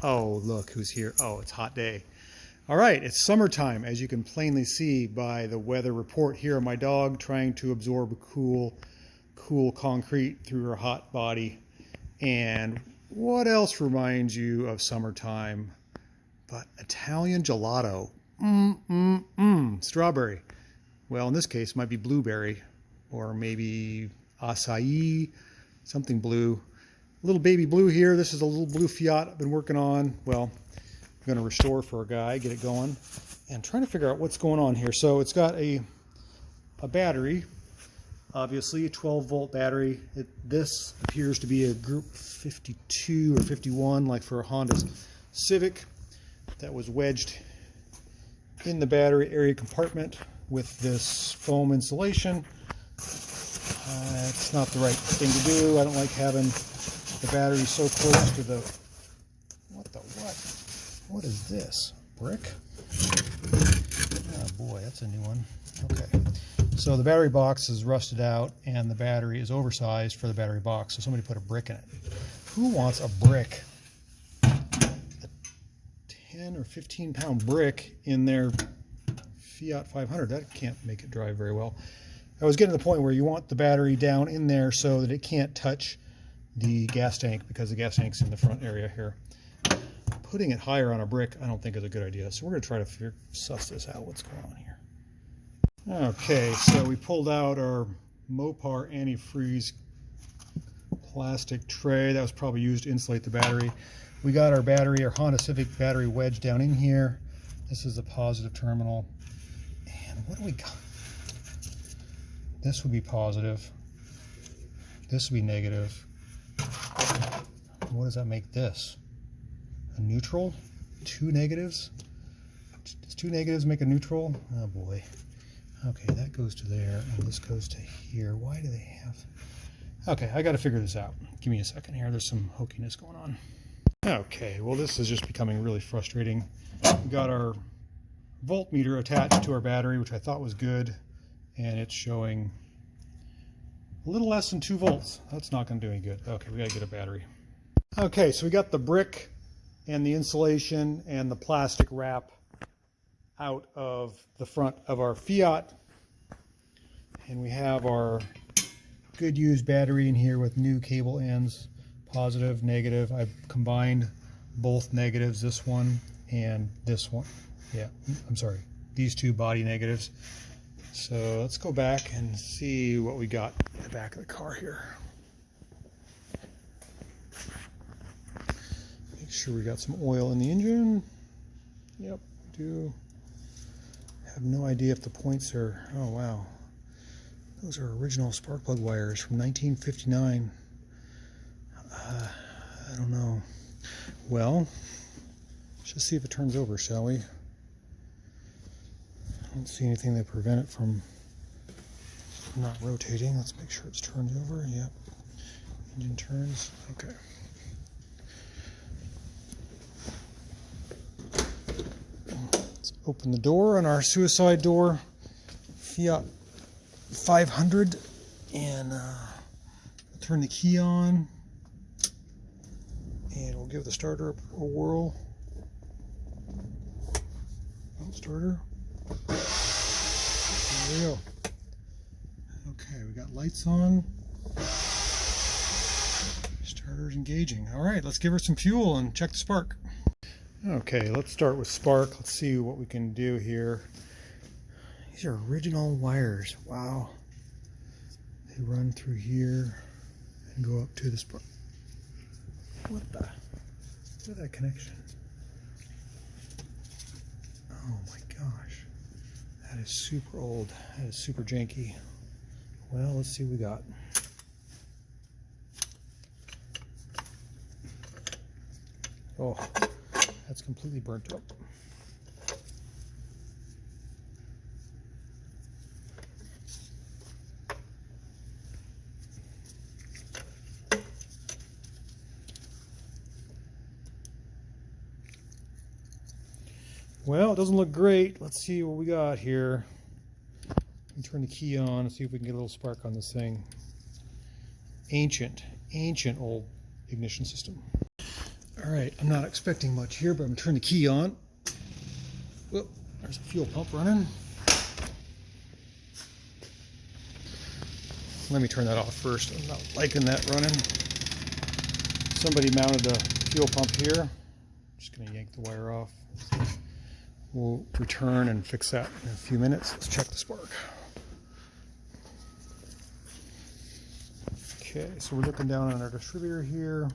Oh, look who's here. Oh, it's a hot day. All right, it's summertime, as you can plainly see by the weather report here of my dog trying to absorb cool concrete through her hot body. And what else reminds you of summertime but Italian gelato? Strawberry. Well, in this case, it might be blueberry, or maybe acai, something blue. Little baby blue here. This is a little blue Fiat I've been working on. Well, I'm going to restore for a guy, get it going, and trying to figure out what's going on here. So it's got a battery, obviously a 12-volt battery. This appears to be a group 52 or 51, like for a Honda Civic, that was wedged in the battery area compartment with this foam insulation. It's not the right thing to do. I don't like having the battery so close to the... What is this? Brick? Oh boy, that's a new one. Okay. So the battery box is rusted out and the battery is oversized for the battery box. So somebody put a brick in it. Who wants a brick? A 10 or 15 pound brick in their Fiat 500. That can't make it drive very well. I was getting to the point where you want the battery down in there so that it can't touch the gas tank, because the gas tank's in the front area here. Putting it higher on a brick I don't think is a good idea, so we're going to try to suss this out, what's going on here. Okay, so we pulled out our Mopar antifreeze plastic tray that was probably used to insulate the battery. We got our battery, our Honda Civic battery, wedged down in here. This is the positive terminal, and what do we got? This would be positive, this would be negative. What does that make this? A neutral? Two negatives? Does two negatives make a neutral? Oh boy. Okay, that goes to there, and this goes to here. Why do they have... Okay, I got to figure this out. Give me a second here. There's some hokiness going on. Okay, well this is just becoming really frustrating. We got our voltmeter attached to our battery, which I thought was good, and it's showing a little less than 2 volts. That's not going to do any good. Okay, we got to get a battery. Okay, so we got the brick and the insulation and the plastic wrap out of the front of our Fiat, and we have our good used battery in here with new cable ends, positive, negative. I've combined both negatives, this one and this one. Yeah, I'm sorry, these two body negatives. So let's go back and see what we got in the back of the car here. Sure we got some oil in the engine. Yep, do. Have no idea if the points are... Oh wow, those are original spark plug wires from 1959. I don't know. Well, let's just see if it turns over, shall we? I don't see anything that prevent it from not rotating. Let's make sure it's turned over. Yep, engine turns. Okay. Open the door on our suicide door Fiat 500 and turn the key on, and we'll give the starter a whirl. Oh, starter. There we go. Okay, we got lights on. Starter's engaging. All right, let's give her some fuel and check the spark. Okay, let's start with spark. Let's see what we can do here. These are original wires. Wow. They run through here and go up to the spark. What the? Look at that connection. Oh my gosh. That is super old. That is super janky. Well, let's see what we got. Oh. That's completely burnt up. Well, it doesn't look great. Let's see what we got here. Turn the key on and see if we can get a little spark on this thing. Ancient old ignition system. All right, I'm not expecting much here, but I'm gonna turn the key on. Whoop, there's a fuel pump running. Let me turn that off first. I'm not liking that running. Somebody mounted a fuel pump here. I'm just gonna yank the wire off. We'll return and fix that in a few minutes. Let's check the spark. Okay, so we're looking down on our distributor here.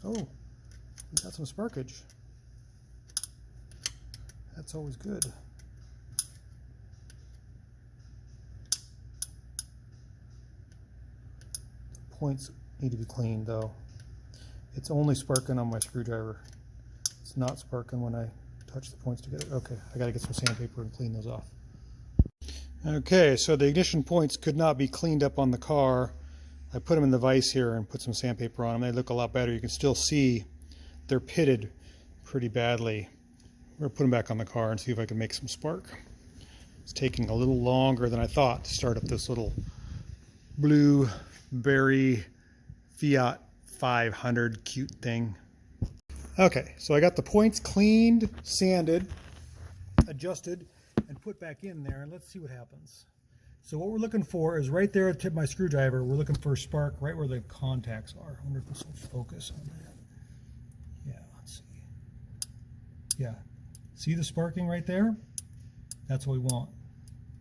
Oh, we got some sparkage. That's always good. Points need to be cleaned though. It's only sparking on my screwdriver. It's not sparking when I touch the points together. Okay, I gotta get some sandpaper and clean those off. Okay, so the ignition points could not be cleaned up on the car. I put them in the vise here and put some sandpaper on them. They look a lot better. You can still see they're pitted pretty badly. We're gonna put them back on the car and see if I can make some spark. It's taking a little longer than I thought to start up this little blueberry Fiat 500 cute thing. Okay, so I got the points cleaned, sanded, adjusted, and put back in there, and let's see what happens. So what we're looking for is right there at the tip of my screwdriver, we're looking for a spark right where the contacts are. I wonder if this will focus on that. Yeah, let's see. Yeah, see the sparking right there? That's what we want.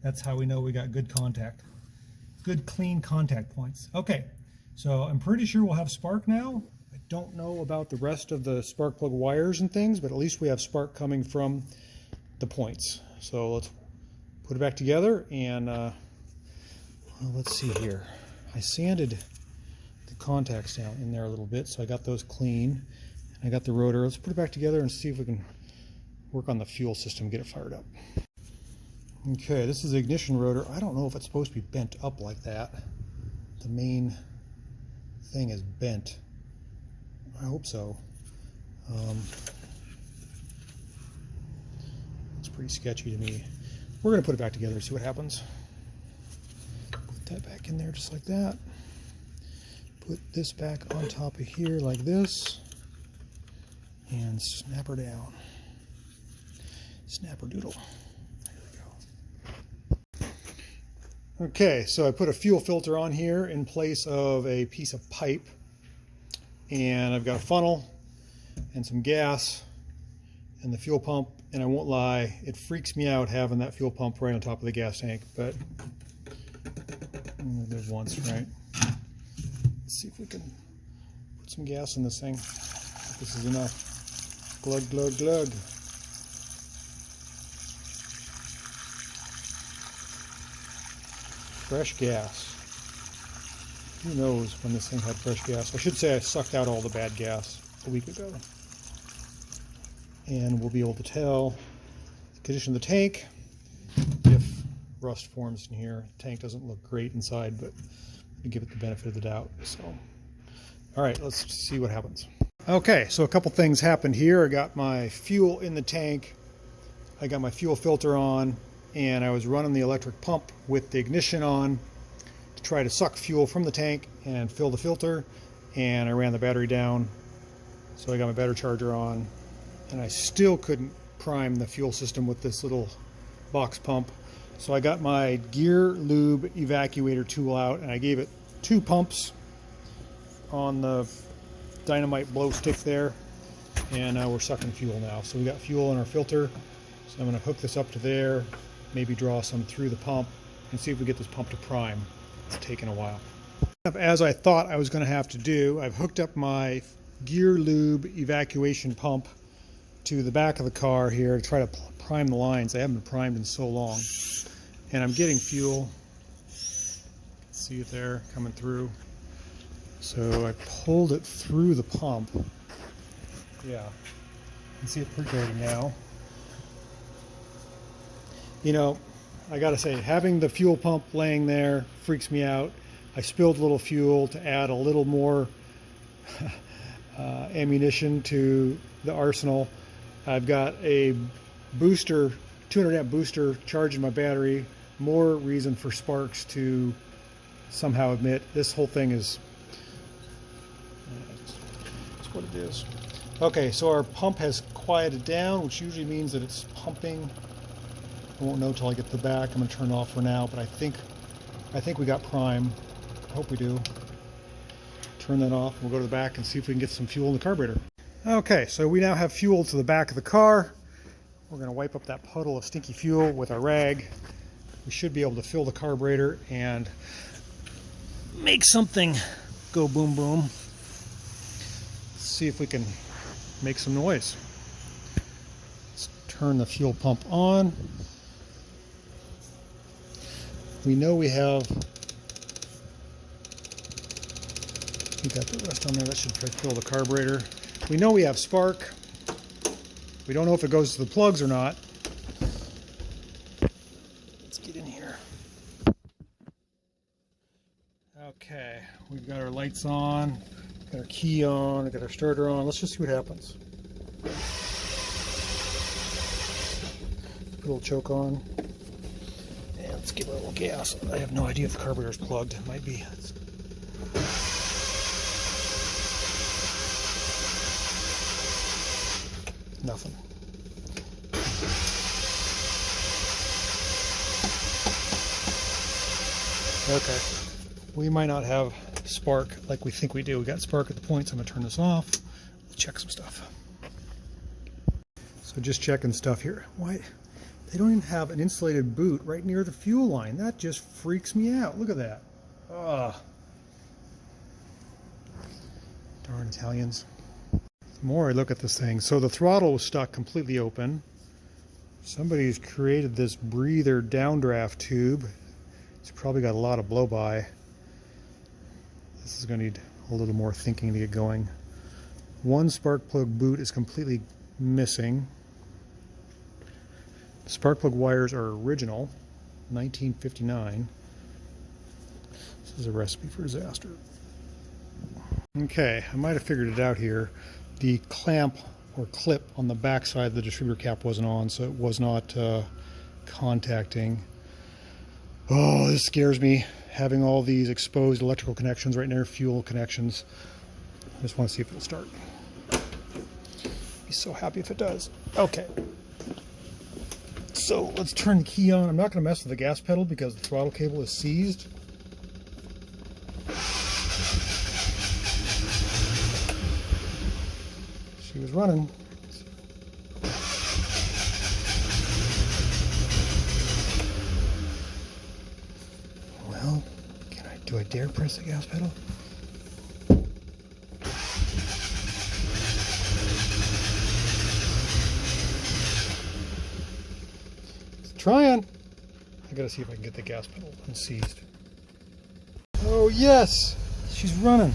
That's how we know we got good contact. Good clean contact points. Okay, so I'm pretty sure we'll have spark now. I don't know about the rest of the spark plug wires and things, but at least we have spark coming from the points. So let's put it back together and well, let's see here. I sanded the contacts down in there a little bit, so I got those clean. I got the rotor. Let's put it back together and see if we can work on the fuel system, get it fired up. Okay, this is the ignition rotor. I don't know if it's supposed to be bent up like that. The main thing is bent. I hope so. It's pretty sketchy to me. We're going to put it back together and see what happens. Put that back in there just like that. Put this back on top of here like this. And snap her down. Snapper doodle. There we go. Okay, so I put a fuel filter on here in place of a piece of pipe. And I've got a funnel and some gas and the fuel pump, and I won't lie, it freaks me out having that fuel pump right on top of the gas tank, but I did once, right? Let's see if we can put some gas in this thing. If this is enough. Glug, glug, glug. Fresh gas. Who knows when this thing had fresh gas? I should say I sucked out all the bad gas a week ago. And we'll be able to tell the condition of the tank if rust forms in here. The tank doesn't look great inside, but we give it the benefit of the doubt. So, all right, let's see what happens. Okay, so a couple things happened here. I got my fuel in the tank. I got my fuel filter on, and I was running the electric pump with the ignition on to try to suck fuel from the tank and fill the filter, and I ran the battery down. So I got my battery charger on, and I still couldn't prime the fuel system with this little box pump. So I got my gear lube evacuator tool out, and I gave it 2 pumps on the dynamite blow stick there, and we're sucking fuel now. So we got fuel in our filter, so I'm going to hook this up to there, maybe draw some through the pump, and see if we get this pump to prime. It's taken a while. As I thought I was going to have to do, I've hooked up my gear lube evacuation pump to the back of the car here to try to prime the lines. They haven't been primed in so long. And I'm getting fuel. See it there coming through. So I pulled it through the pump. Yeah, you can see it percolating now. You know, I gotta say, having the fuel pump laying there freaks me out. I spilled a little fuel to add a little more ammunition to the arsenal. I've got a booster, 200 amp booster charging my battery. More reason for sparks to somehow emit. This whole thing is, that's what it is. Okay, so our pump has quieted down, which usually means that it's pumping. I won't know till I get to the back. I'm going to turn it off for now, but I think we got prime. I hope we do. Turn that off. We'll go to the back and see if we can get some fuel in the carburetor. Okay, so we now have fuel to the back of the car. We're going to wipe up that puddle of stinky fuel with our rag. We should be able to fill the carburetor and make something go boom boom. Let's see if we can make some noise. Let's turn the fuel pump on. We know we have, we got the rest on there. That should fill the carburetor. We know we have spark. We don't know if it goes to the plugs or not. Let's get in here. Okay, we've got our lights on, got our key on, we've got our starter on. Let's just see what happens. Put a little choke on. And let's give it a little gas. I have no idea if the carburetor's plugged. It might be. Nothing. Okay. We might not have spark like we think we do. We got spark at the point, so I'm going to turn this off. Let's check some stuff. So just checking stuff here. Why? They don't even have an insulated boot right near the fuel line. That just freaks me out. Look at that. Ugh. Darn Italians. The more I look at this thing, so the throttle was stuck completely open. Somebody's created this breather downdraft tube. It's probably got a lot of blow by. This is going to need a little more thinking to get going. One spark plug boot is completely missing. The spark plug wires are original, 1959. This is a recipe for disaster. Okay, I might have figured it out here. The clamp or clip on the back side of the distributor cap wasn't on, so it was not contacting. Oh, this scares me, having all these exposed electrical connections right near fuel connections. I just want to see if it'll start. Be so happy if it does. Okay. So let's turn the key on. I'm not going to mess with the gas pedal because the throttle cable is seized. She was running. Well, do I dare press the gas pedal? Trying. I gotta see if I can get the gas pedal unseized. Oh yes, she's running.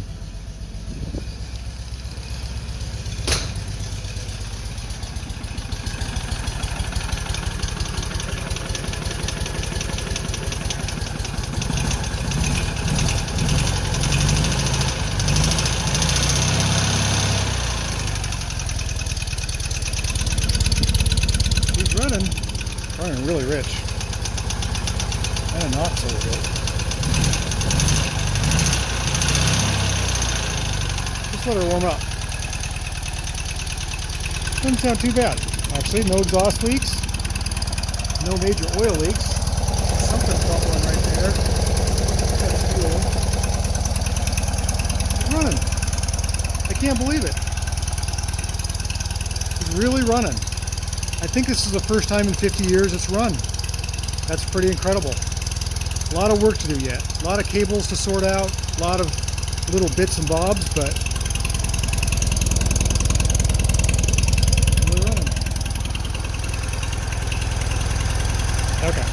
She's running. Running really rich. And not so good. Just let her warm up. Doesn't sound too bad. Actually, no exhaust leaks. No major oil leaks. Something's bubbling right there. That's fuel. It's running. I can't believe it. It's really running. I think this is the first time in 50 years it's run. That's pretty incredible. A lot of work to do yet. A lot of cables to sort out, a lot of little bits and bobs, but we're running. Okay.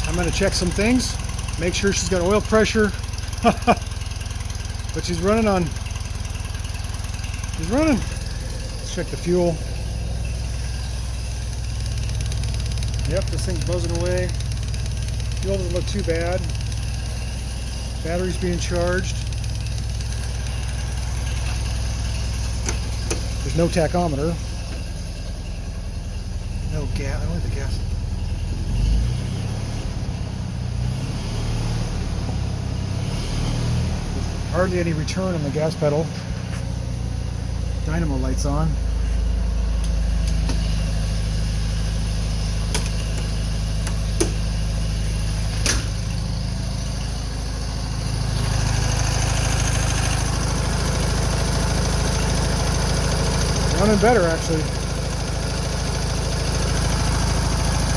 I'm going to check some things, make sure she's got oil pressure, but she's running on. She's running. Check the fuel. Yep, this thing's buzzing away. Fuel doesn't look too bad. Battery's being charged. There's no tachometer. No gas. I don't like the gas. There's hardly any return on the gas pedal. dynamo lights on. Running better, actually.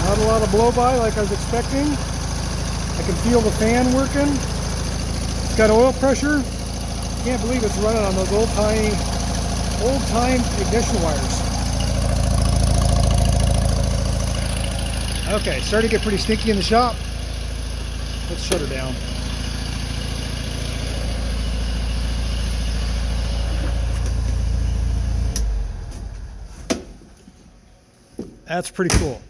Not a lot of blow-by like I was expecting. I can feel the fan working. It's got oil pressure. Can't believe it's running on those old-time ignition wires. Okay, starting to get pretty stinky in the shop. Let's shut her down. That's pretty cool.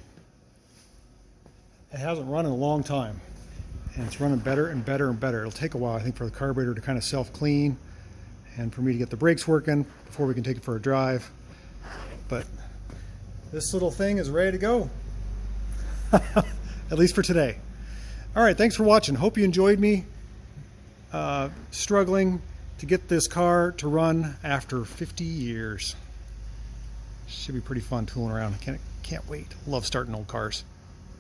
It hasn't run in a long time, and it's running better and better and better. It'll take a while, I think, for the carburetor to kind of self-clean and for me to get the brakes working before we can take it for a drive. But this little thing is ready to go, at least for today. All right, thanks for watching. Hope you enjoyed me struggling to get this car to run after 50 years. Should be pretty fun tooling around. Can't wait. Love starting old cars.